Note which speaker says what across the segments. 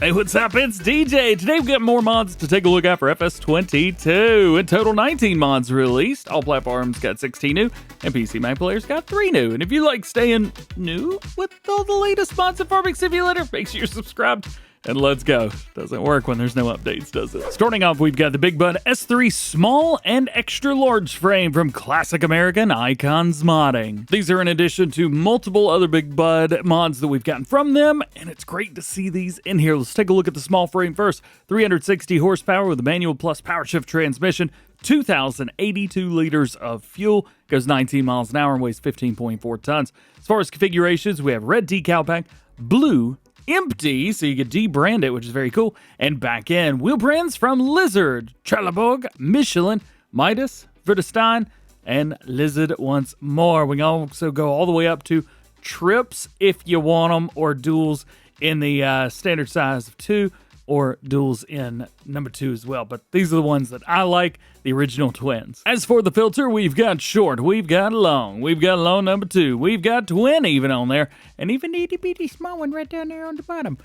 Speaker 1: Hey, what's up? It's DJ. Today we've got more mods to take a look at for FS22. In total, 19 mods released. All platforms got 16 new, and PC Mac players got 3 new. And if you like staying new with all the latest mods in Farming Simulator, make sure you're subscribed. And let's go. Doesn't work when there's no updates, does it? Starting off, we've got the BigBud S3 small and extra large frame from Classic American Icons Modding. These are in addition to multiple other BigBud mods that we've gotten from them, and it's great to see these in here. Let's take a look at the small frame first. 360 horsepower with a manual plus power shift transmission, 2,082 liters of fuel, goes 19 miles an hour and weighs 15.4 tons. As far as configurations, we have red decal pack, blue, empty, so you can debrand it, which is very cool. And back end, wheel brands from Lizard, Trelleborg, Michelin, Midas, Vertestein, and Lizard once more. We can also go all the way up to trips if you want them, or duals in the standard size of 2, or duals in number 2 as well. But these are the ones that I like, the original twins. As for the filter, we've got short, we've got long, we've got long number 2, we've got twin even on there, and even itty bitty small one right down there on the bottom.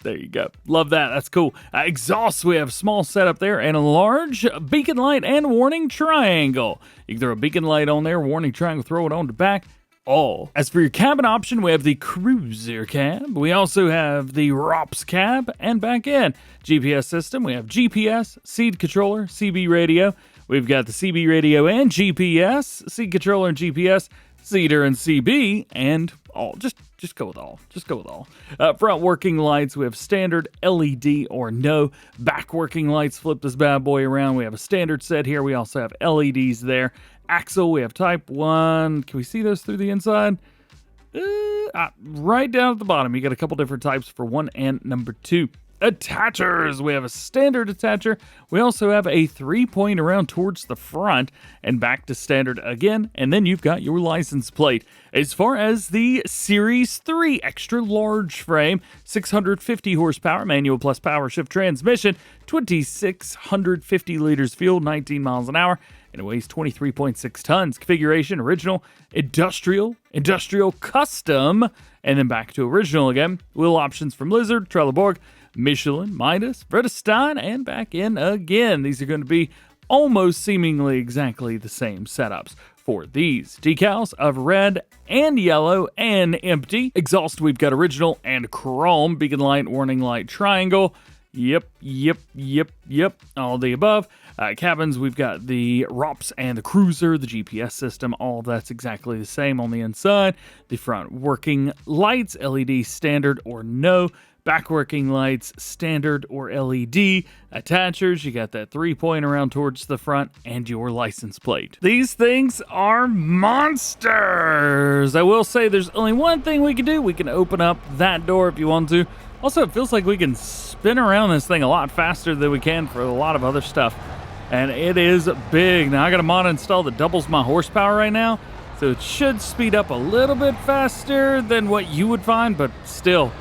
Speaker 1: There you go. Love that. That's cool. Exhausts, we have small setup there, and a large beacon light and warning triangle. You can throw a beacon light on there, warning triangle, throw it on the back. All. As for your cabin option, we have the cruiser cab. We also have the ROPS cab, and back end GPS system. We have GPS, seat controller, CB radio. We've got the CB radio and GPS, seat controller and GPS, seater and CB, and all. Just go with all. Just go with all. Front working lights, we have standard LED or no. Back working lights, flip this bad boy around. We have a standard set here. We also have LEDs there. Axle, we have type 1. Can we see those through the inside? Right down at the bottom, you got a couple different types for 1 and number 2. Attachers, we have a standard attacher. We also have a 3-point around towards the front and back to standard again, and then you've got your license plate. As far as the Series 3 extra large frame, 650 horsepower, manual plus power shift transmission, 2,650 liters fuel, 19 miles an hour, and it weighs 23.6 tons. Configuration, original, industrial, custom, and then back to original again. Wheel options from Lizard, Trelleborg, Michelin, Midas, Vertestein, and back in again. These are going to be almost seemingly exactly the same setups for these. Decals of red and yellow and empty. Exhaust, we've got original and chrome. Beacon light, warning light, triangle. Yep. All the above. Cabins, we've got the ROPS and the cruiser, the GPS system. All of that's exactly the same on the inside. The front working lights, LED standard or no. Back working lights, standard or LED. Attachers, you got that 3-point around towards the front, and your license plate. These things are monsters! I will say there's only one thing we can do. We can open up that door if you want to. Also, it feels like we can spin around this thing a lot faster than we can for a lot of other stuff. And it is big. Now, I got a mod installed that doubles my horsepower right now, so it should speed up a little bit faster than what you would find, but still.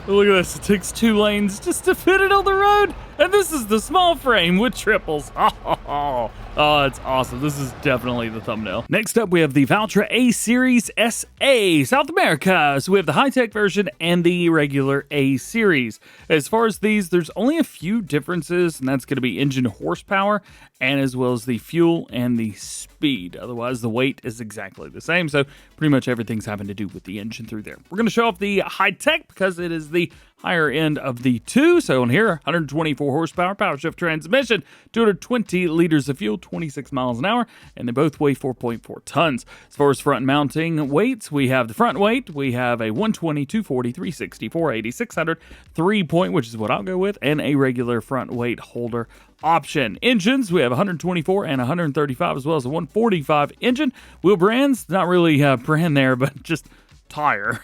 Speaker 1: Look at this, it takes 2 lanes just to fit it on the road. And this is the small frame with triples. Oh, it's awesome. This is definitely the thumbnail. Next up, we have the Valtra A Series SA, South America. So we have the high-tech version and the regular A Series. As far as these, there's only a few differences, and that's going to be engine horsepower, and as well as the fuel and the speed. Otherwise, the weight is exactly the same. So pretty much everything's having to do with the engine through there. We're going to show off the high-tech because it is the higher end of the 2. So in here, 124 horsepower, power shift transmission, 220 liters of fuel, 26 miles an hour, and they both weigh 4.4 tons. As far as front mounting weights, we have the front weight. We have a 120, 240, 360, 480, 600, 3-point, which is what I'll go with, and a regular front weight holder option. Engines, we have 124 and 135, as well as a 145 engine. Wheel brands, not really a brand there, but just tire.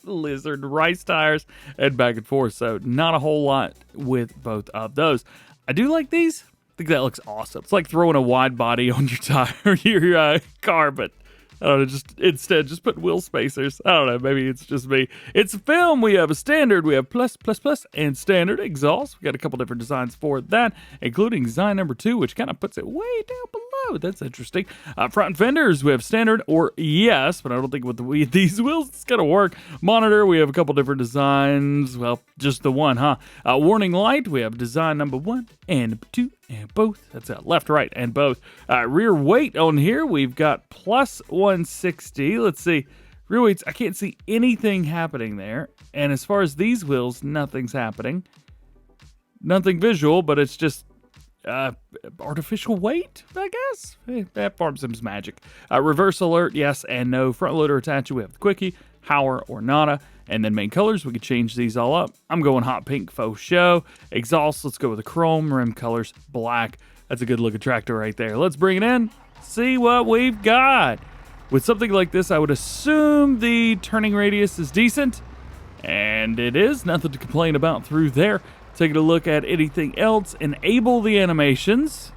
Speaker 1: Lizard rice tires and back and forth, so not a whole lot with both of those. I do like these. I think that looks awesome. It's like throwing a wide body on your tire, your car, but I don't know, just put wheel spacers. I don't know, maybe it's just me. It's a film. We have a standard, we have plus, and standard exhaust. We got a couple different designs for that, including design number 2, which kind of puts it way down below. That's interesting. Front fenders, we have standard or yes, but I don't think with these wheels it's gonna work. Monitor, we have a couple different designs. Well, just the one, huh? Warning light, we have design number 1 and number 2 and both. That's left, right, and both. Rear weight on here, we've got plus 160. Let's see. Rear weights, I can't see anything happening there. And as far as these wheels, nothing's happening. Nothing visual, but it's just artificial weight, I guess. That Farm Sim's magic. Reverse alert, yes and no. Front loader attachment, we have the quickie, power, or nada. And then main colors, we could change these all up. I'm going hot pink faux show. Exhaust, let's go with the chrome. Rim colors, black. That's a good looking tractor right there. Let's bring it in, see what we've got. With something like this, I would assume the turning radius is decent. And it is, nothing to complain about through there. Taking a look at anything else, enable the animations.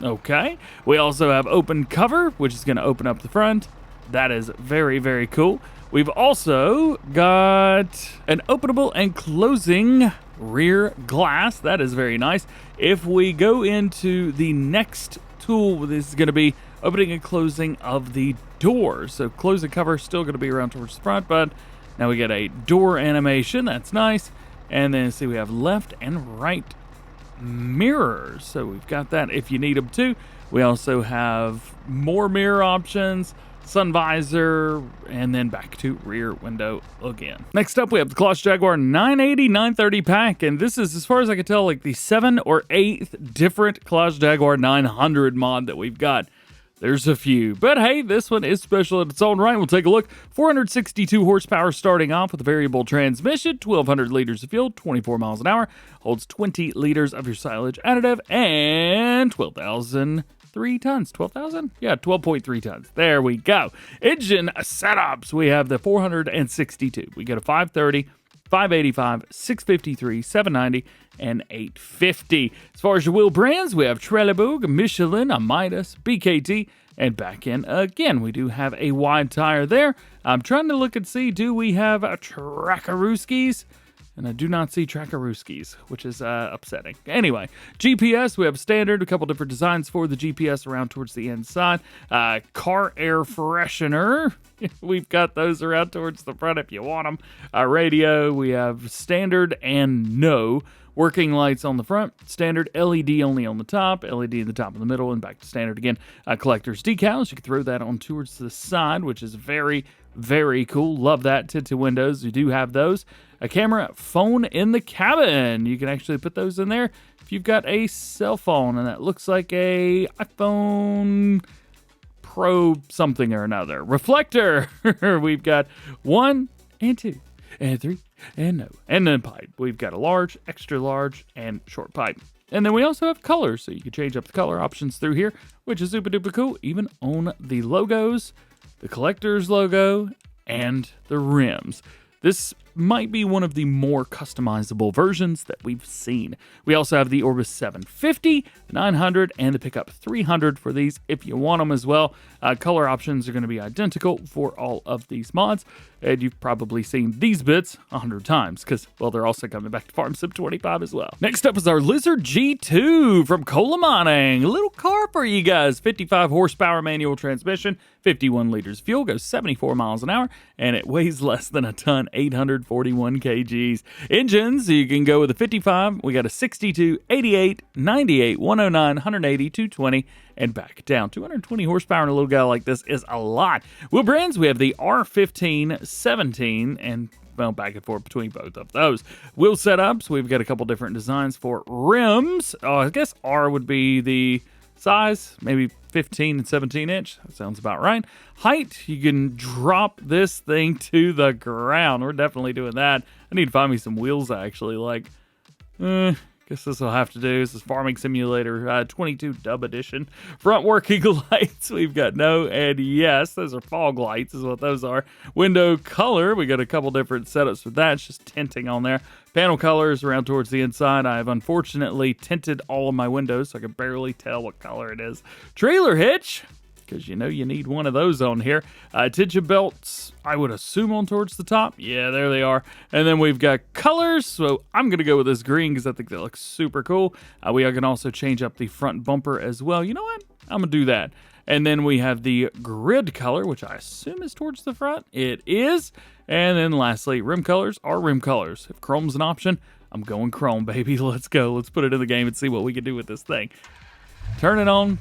Speaker 1: Okay, we also have open cover, which is gonna open up the front. That is very, very cool. We've also got an openable and closing rear glass. That is very nice. If we go into the next tool, this is going to be opening and closing of the doors. So closing cover still going to be around towards the front, but now we get a door animation. That's nice. And then see, we have left and right mirrors. So we've got that if you need them too. We also have more mirror options, sun visor, and then back to rear window again. Next up, we have the CLAAS Jaguar 980-930 pack, and this is, as far as I can tell, like the 7th or 8th different CLAAS Jaguar 900 mod that we've got. There's a few, but hey, this one is special in its own right. We'll take a look. 462 horsepower starting off with a variable transmission, 1,200 liters of fuel, 24 miles an hour, holds 20 liters of your silage additive, and 12,003 tons. 12,000? Yeah, 12.3 tons. There we go. Engine setups. We have the 462. We get a 530, 585, 653, 790, and 850. As far as your wheel brands, we have Trelleborg, Michelin, a Midas, BKT, and back in again. We do have a wide tire there. I'm trying to look and see, do we have Trackaruskis? And I do not see Trackaruskis, which is upsetting. Anyway, GPS, we have standard, a couple different designs for the GPS around towards the inside. Car air freshener, we've got those around towards the front if you want them. Radio, we have standard and no. Working lights on the front, standard, LED only on the top, LED in the top and the middle, and back to standard again. Collector's decals, you can throw that on towards the side, which is very, very cool. Love that. Tinted windows, we do have those. A camera, phone in the cabin. You can actually put those in there if you've got a cell phone, and that looks like a iPhone Pro something or another. Reflector, we've got 1 and 2 and 3 and no, and then pipe. We've got a large, extra large, and short pipe. And then we also have colors, so you can change up the color options through here, which is super duper cool, even on the logos, the collector's logo, and the rims. This might be one of the more customizable versions that we've seen. We also have the Orbis 750, the 900, and the Pickup 300 for these if you want them as well. Color options are going to be identical for all of these mods, and you've probably seen these bits 100 times because, well, they're also coming back to Farm Sim 25 as well. Next up is our Lizard G2 from Cola Mining. A little car for you guys. 55 horsepower manual transmission, 51 liters of fuel, goes 74 miles an hour, and it weighs less than a ton, 841 kgs. Engines, you can go with a 55. We got a 62, 88, 98, 109, 180, 220, and back down. 220 horsepower in a little guy like this is a lot. Wheel brands, we have the R15, 17, and well, back and forth between both of those. Wheel setups, we've got a couple different designs for rims. I guess R would be the size, maybe 15 and 17 inch. That sounds about right. Height, you can drop this thing to the ground. We're definitely doing that. I need to find me some wheels I actually like. Guess this will have to do. This is Farming Simulator 22 Dub Edition. Front working lights, we've got no and yes. Those are fog lights is what those are. Window color, we got a couple different setups for that. It's just tinting on there. Panel colors around towards the inside. I have unfortunately tinted all of my windows, so I can barely tell what color it is. Trailer hitch. because you know you need one of those on here. Attention belts, I would assume on towards the top. Yeah, there they are. And then we've got colors, so I'm going to go with this green because I think that looks super cool. We can also change up the front bumper as well. You know what? I'm going to do that. And then we have the grid color, which I assume is towards the front. It is. And then lastly, rim colors are rim colors. If chrome's an option, I'm going chrome, baby. Let's go. Let's put it in the game and see what we can do with this thing. Turn it on.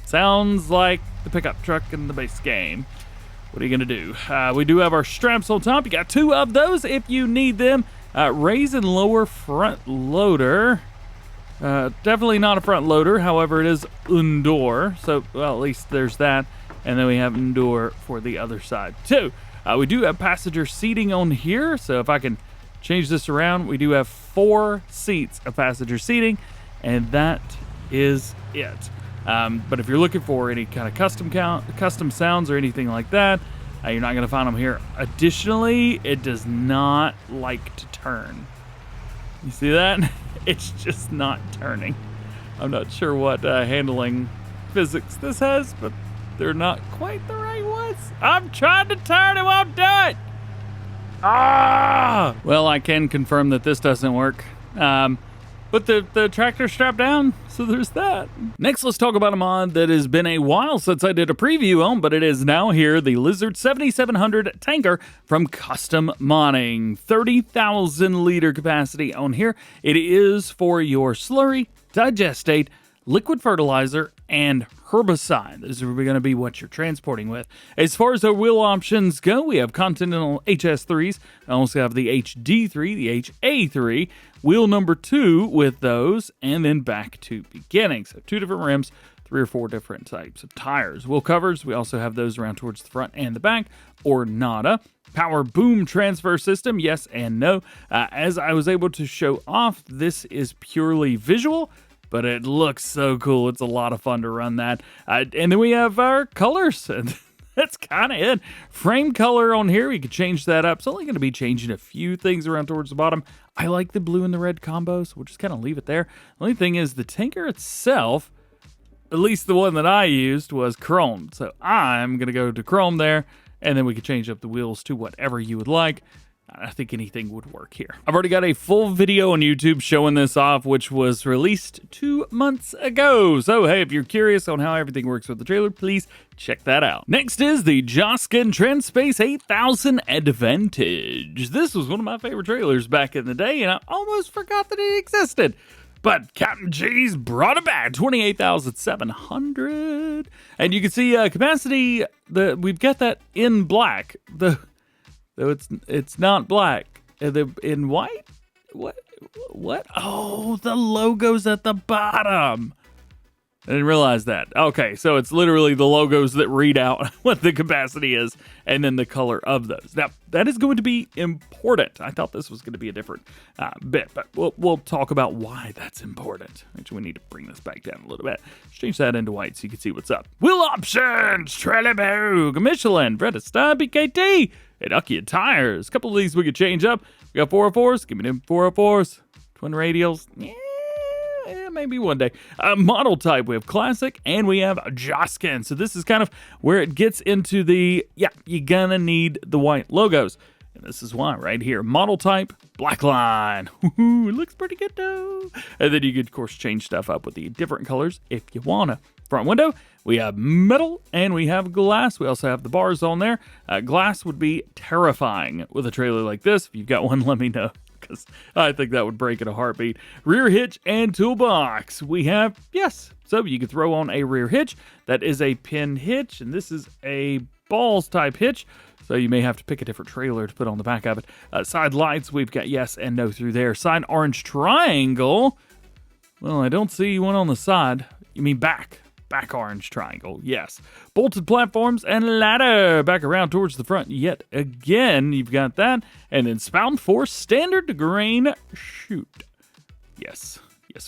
Speaker 1: Sounds like the pickup truck in the base game. What are you going to do? We do have our straps on top. You got 2 of those if you need them. Raise and lower front loader. Definitely not a front loader. However, it is indoor. So, well, at least there's that. And then we have indoor for the other side, too. We do have passenger seating on here. So if I can change this around, we do have 4 seats of passenger seating. And that is it. But if you're looking for any kind of custom sounds or anything like that, you're not going to find them here. Additionally, it does not like to turn. You see that? It's just not turning. I'm not sure what handling physics this has, but they're not quite the right ones. I'm trying to turn, it won't do it. Ah! Well, I can confirm that this doesn't work. But the tractor's strapped down, so there's that. Next, let's talk about a mod that has been a while since I did a preview on, but it is now here, the Lizard 7700 tanker from Custom Modding. 30,000 liter capacity on here. It is for your slurry, digestate, liquid fertilizer, and herbicide. This is going to be what you're transporting with. As far as our wheel options go, we have Continental HS3s. I also have the HD3, the HA3, wheel number 2 with those, and then back to beginning. So 2 different rims, 3 or 4 different types of tires. Wheel covers, we also have those around towards the front and the back, or nada. Power boom transfer system, yes and no. As I was able to show off, this is purely visual, but it looks so cool. It's a lot of fun to run that. And then we have our colors. That's kind of it. Frame color on here, we could change that up. It's only going to be changing a few things around towards the bottom. I like the blue and the red combo, so we'll just kind of leave it there. The only thing is the tanker itself, at least the one that I used, was chrome. So I'm going to go to chrome there, and then we can change up the wheels to whatever you would like. I think anything would work here. I've already got a full video on YouTube showing this off, which was released 2 months ago. So, hey, if you're curious on how everything works with the trailer, please check that out. Next is the Joskin Trendspace 8000 Advantage. This was one of my favorite trailers back in the day, and I almost forgot that it existed. But Captain G's brought it back, 28,700. And you can see capacity, we've got that in black. Though it's not black. In white? What? Oh, the logo's at the bottom. I didn't realize that. Okay, so it's literally the logos that read out what the capacity is and then the color of those. Now, that is going to be important. I thought this was going to be a different bit, but we'll talk about why that's important. Actually, we need to bring this back down a little bit. Let's change that into white so you can see what's up. Wheel options, Trelleborg, Michelin, Bredestad, BKT, and Nokia tires. A couple of these we could change up. We got 404s. Give me them 404s. Twin radials. Yeah, maybe one day. Model type, we have classic and we have Joskin. So this is kind of where it gets into the, you're gonna need the white logos. And this is why right here. Model type, black line. It looks pretty good though. And then you could, of course, change stuff up with the different colors if you wanna. Front window, we have metal and we have glass. We also have the bars on there. Glass would be terrifying with a trailer like this. If you've got one, let me know, because I think that would break in a heartbeat. Rear hitch and toolbox. We have, so you can throw on a rear hitch. That is a pin hitch, and this is a balls type hitch. So you may have to pick a different trailer to put on the back of it. Side lights, we've got yes and no through there. Side orange triangle. Well, I don't see one on the side. You mean back orange triangle, yes. Bolted platforms and ladder back around towards the front yet again. You've got that. And then spout for standard grain chute. Yes,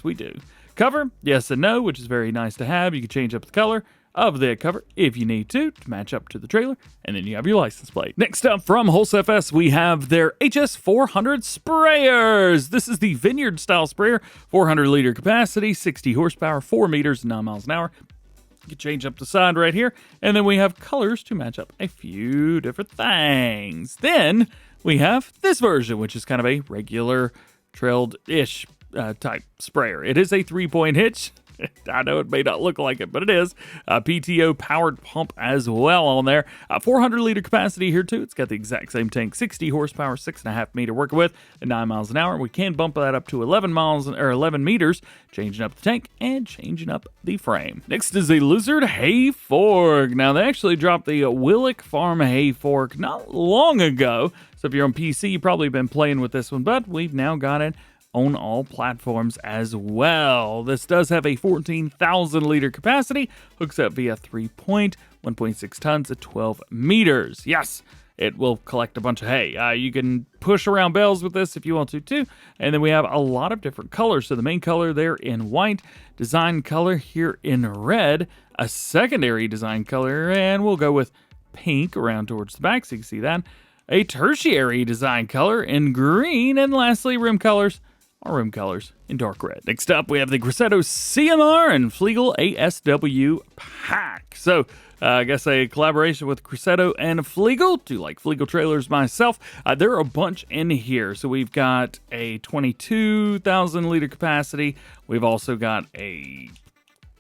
Speaker 1: we do. Cover, yes and no, which is very nice to have. You can change up the color of the cover if you need to match up to the trailer, and then you have your license plate. Next up from WholesFS, we have their HS400 sprayers. This is the Vineyard style sprayer, 400 liter capacity, 60 horsepower, 4 meters, 9 miles an hour. You can change up the side right here. And then we have colors to match up a few different things. Then we have this version, which is kind of a regular trailed-ish type sprayer. It is a 3-point hitch. I know it may not look like it, but it is. PTO powered pump as well on there. 400 liter capacity here too. It's got the exact same tank, 60 horsepower, 6.5 meter working with, at 9 miles an hour. We can bump that up to 11 meters, changing up the tank and changing up the frame. Next is the Lizard Hayfork. Now they actually dropped the Willick Farm Hayfork not long ago. So if you're on PC, you've probably been playing with this one, but we've now got it on all platforms as well. This does have a 14,000 liter capacity, hooks up via 3-point, 1.6 tons at 12 meters. Yes, it will collect a bunch of hay. You can push around bales with this if you want to too. And then we have a lot of different colors. So the main color there in white, design color here in red, a secondary design color, and we'll go with pink around towards the back so you can see that. A tertiary design color in green, and lastly rim colors in dark red. Next up, we have the Crosetto CMR and Fliegl ASW Pack. So, I guess a collaboration with Crosetto and Fliegl. Do like Fliegl trailers myself. There are a bunch in here. So we've got a 22,000 liter capacity. We've also got a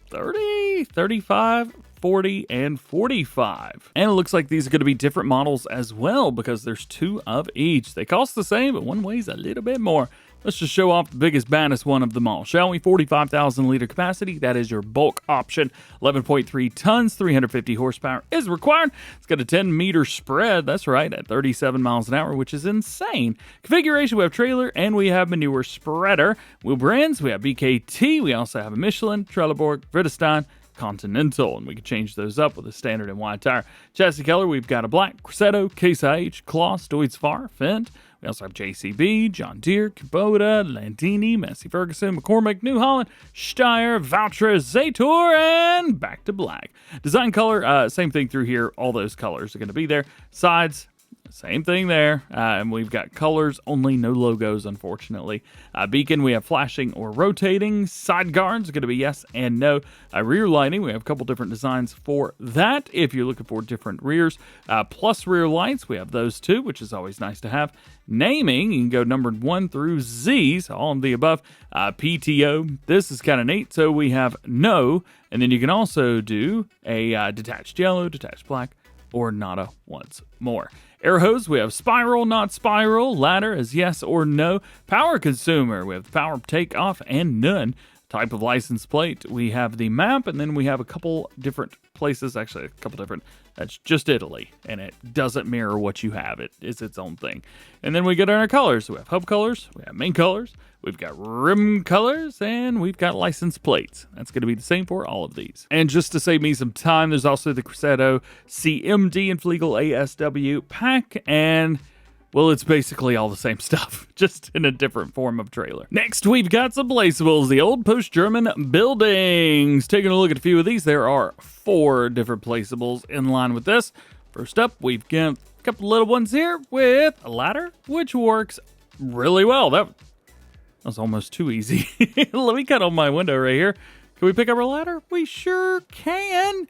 Speaker 1: 30, 35, 40, and 45. And it looks like these are going to be different models as well because there's 2 of each. They cost the same, but one weighs a little bit more. Let's just show off the biggest, baddest one of them all, shall we? 45,000 liter capacity. That is your bulk option. 11.3 tons, 350 horsepower is required. It's got a 10 meter spread. That's right, at 37 miles an hour, which is insane. Configuration, we have trailer and we have manure spreader. Wheel brands, we have BKT. We also have a Michelin, Trelleborg, Vredestein, Continental, and we can change those up with a standard and wide tire. Chassis color, we've got a black, Crosetto, Case IH, CLAAS, Deutz-Fahr, Fendt. We also have JCB, John Deere, Kubota, Landini, Massey Ferguson, McCormick, New Holland, Steyr, Valtra, Zator, and back to black. Design color, same thing through here. All those colors are going to be there. Sides, same thing there. And we've got colors only, no logos, unfortunately. Beacon, we have flashing or rotating. Side guards are going to be yes and no. Rear lighting, we have a couple different designs for that if you're looking for different rears. Plus rear lights, we have those too, which is always nice to have. Naming, you can go numbered 1 through Z, so all of the above. PTO, this is kind of neat. So we have no, and then you can also do a detached yellow, detached black, or nada once more. Air hose, we have spiral, not spiral. Ladder is yes or no. Power consumer, we have power takeoff and none. Type of license plate, we have the map, and then we have a couple different places, actually a couple different, that's just Italy, and it doesn't mirror what you have. It is its own thing. And then we get our colors. We have hub colors, we have main colors, we've got rim colors, and we've got license plates. That's going to be the same for all of these. And just to save me some time, there's also the Crosetto CMD and Fliegl ASW Pack, and well, it's basically all the same stuff, just in a different form of trailer. Next, we've got some placeables, the old post-German buildings. Taking a look at a few of these, there are 4 different placeables in line with this. First up, we've got a couple little ones here with a ladder, which works really well. That was almost too easy. Let me cut on my window right here. Can we pick up our ladder? We sure can.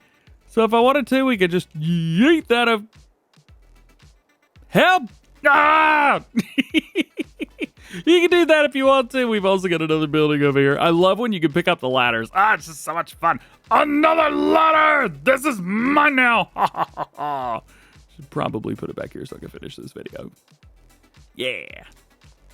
Speaker 1: So if I wanted to, we could just yeet that up. Help! Ah! You can do that if you want to. We've also got another building over here. I love when you can pick up the ladders. It's just so much fun. Another ladder! This is mine now. Should probably put it back here so I can finish this video. Yeah.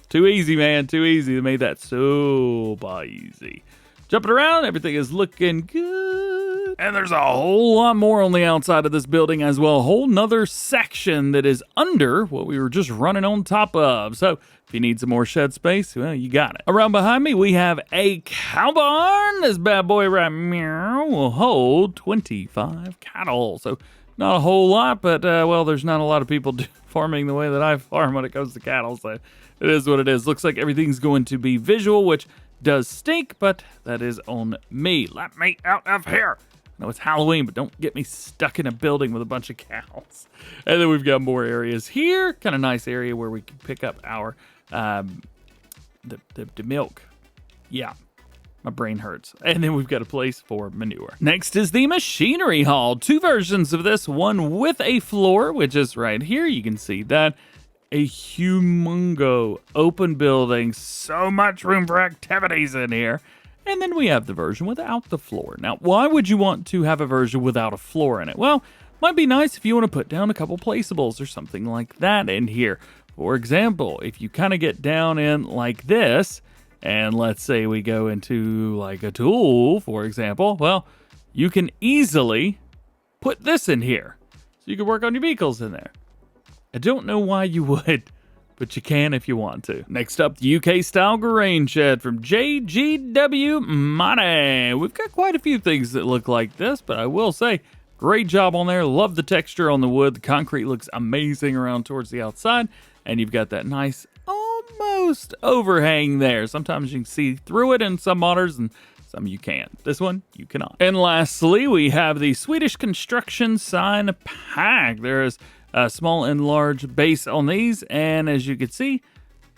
Speaker 1: Too easy, man. Too easy. They made that super easy. Jumping around, everything is looking good. And there's a whole lot more on the outside of this building as well. A whole nother section that is under what we were just running on top of. So if you need some more shed space, well, you got it. Around behind me, we have a cow barn. This bad boy right here will hold 25 cattle. So not a whole lot, but well, there's not a lot of people farming the way that I farm when it comes to cattle. So it is what it is. Looks like everything's going to be visual, which does stink, but that is on me. Let me out of here. I know it's Halloween, but don't get me stuck in a building with a bunch of cows. And then we've got more areas here. Kind of nice area where we can pick up our the milk. Yeah. My brain hurts. And then we've got a place for manure. Next is the machinery hall. 2 versions of this. One with a floor, which is right here. You can see that. A humongo open building. So much room for activities in here. And then we have the version without the floor. Now, why would you want to have a version without a floor in it? Well, might be nice if you want to put down a couple placeables or something like that in here. For example, if you kind of get down in like this, and let's say we go into like a tool, for example, well, you can easily put this in here. So you can work on your vehicles in there. I don't know why you would, but you can if you want to. Next up, the UK style grain shed from JGW. We've got quite a few things that look like this, but I will say, great job on there. Love the texture on the wood. The concrete looks amazing around towards the outside. And you've got that nice almost overhang there. Sometimes you can see through it in some modders and some you can't. This one, you cannot. And lastly, we have the Swedish construction sign pack. There is a small and large base on these. And as you can see,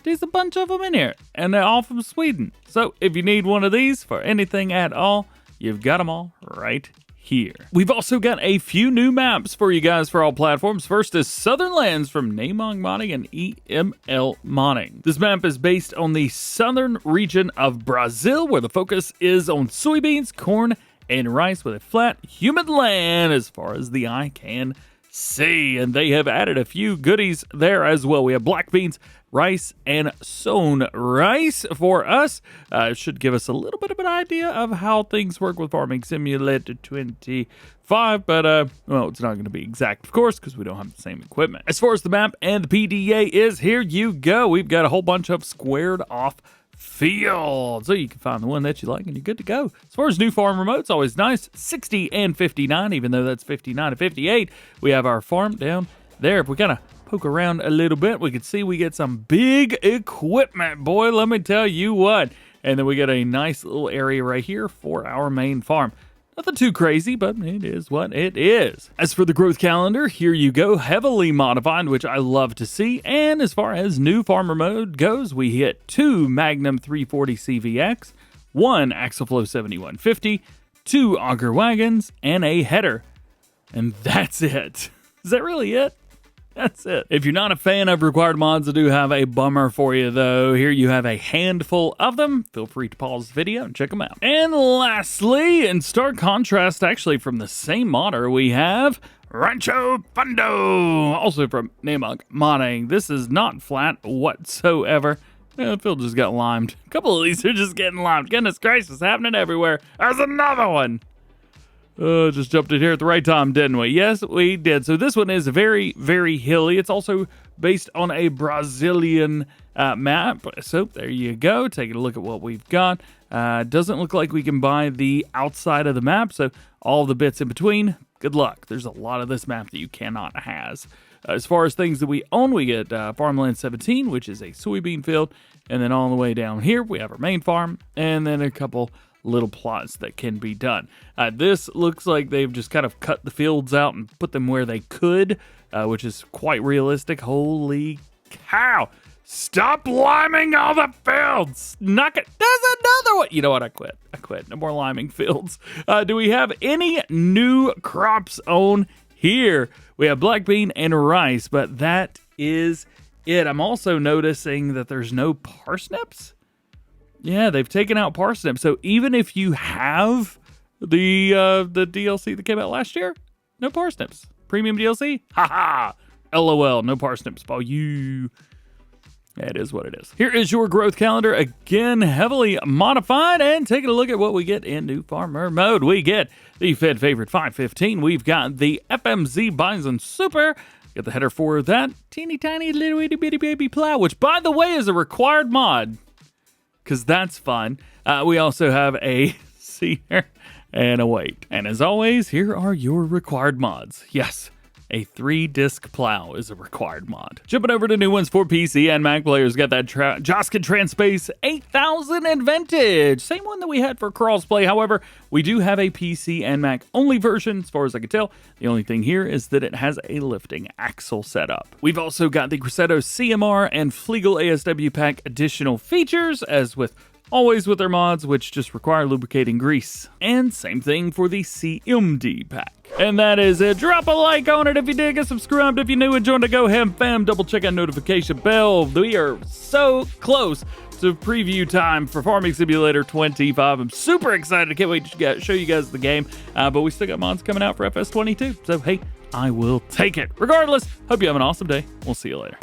Speaker 1: there's a bunch of them in here. And they're all from Sweden. So if you need one of these for anything at all, you've got them all right here. We've also got a few new maps for you guys for all platforms. First is Southern Lands from Namong Modding and EML Modding. This map is based on the southern region of Brazil, where the focus is on soybeans, corn, and rice, with a flat, humid land as far as the eye can see. And they have added a few goodies there as well. We have black beans, rice, and sown rice for us. Should give us a little bit of an idea of how things work with Farming Simulator 25, but well, it's not going to be exact, of course, because we don't have the same equipment. As far as the map and the PDA is, here you go. We've got a whole bunch of squared off fields, so you can find the one that you like and you're good to go. As far as new farm remotes, always nice. 60 and 59, even though that's 59 and 58. We have our farm down there. If we kind of poke around a little bit, we can see we get some big equipment, boy, let me tell you what. And then we get a nice little area right here for our main farm. Nothing too crazy, but it is what it is. As for the growth calendar, here you go, heavily modified, which I love to see. And as far as new farmer mode goes, we hit 2 Magnum 340 CVX, 1 Axleflow 7150, 2 auger wagons, and a header. And that's it. Is that really it? That's it. If you're not a fan of required mods, I do have a bummer for you, though. Here you have a handful of them. Feel free to pause the video and check them out. And lastly, in stark contrast, actually from the same modder, we have Rancho Fundo, also from Namong Modding. This is not flat whatsoever. The field just got limed. A couple of these are just getting limed. Goodness gracious, it's happening everywhere. There's another one. Just jumped in here at the right time, didn't we? Yes, we did. So this one is very, very hilly. It's also based on a Brazilian map. So there you go. Taking a look at what we've got. Doesn't look like we can buy the outside of the map. So all the bits in between, good luck. There's a lot of this map that you cannot have. As far as things that we own, we get Farmland 17, which is a soybean field. And then all the way down here, we have our main farm. And then a couple little plots that can be done. This looks like they've just kind of cut the fields out and put them where they could, which is quite realistic. Holy cow. Stop liming all the fields. Knock it. There's another one. You know what? I quit. No more liming fields. Do we have any new crops on here? We have black bean and rice, but that is it. I'm also noticing that there's no parsnips. Yeah, they've taken out parsnips. So even if you have the DLC that came out last year, no parsnips. Premium DLC? Haha. LOL, no parsnips for you. It is what it is. Here is your growth calendar, again, heavily modified, and taking a look at what we get in new farmer mode. We get the Fed Favorite 515. We've got the FMZ Bison Super. Got the header for that teeny tiny little itty bitty baby plow, which by the way is a required mod, because that's fun. We also have a seeder and a weight. And as always, here are your required mods. Yes, a 3-disc plow is a required mod. Jumping over to new ones for PC and Mac players, got that Joskin Transpace 8000 and Vintage. Same one that we had for crossplay. However, we do have a PC and Mac only version, as far as I can tell. The only thing here is that it has a lifting axle setup. We've also got the Crosetto CMR and Fliegl ASW Pack additional features, as with always with their mods, which just require lubricating grease. And same thing for the CMD pack. And that is it. Drop a like on it if you dig, and subscribe if you're new, and join the GoHam fam. Double check that notification bell. We are so close to preview time for Farming Simulator 25. I'm super excited. I can't wait to show you guys the game. But we still got mods coming out for FS22. So, hey, I will take it. Regardless, hope you have an awesome day. We'll see you later.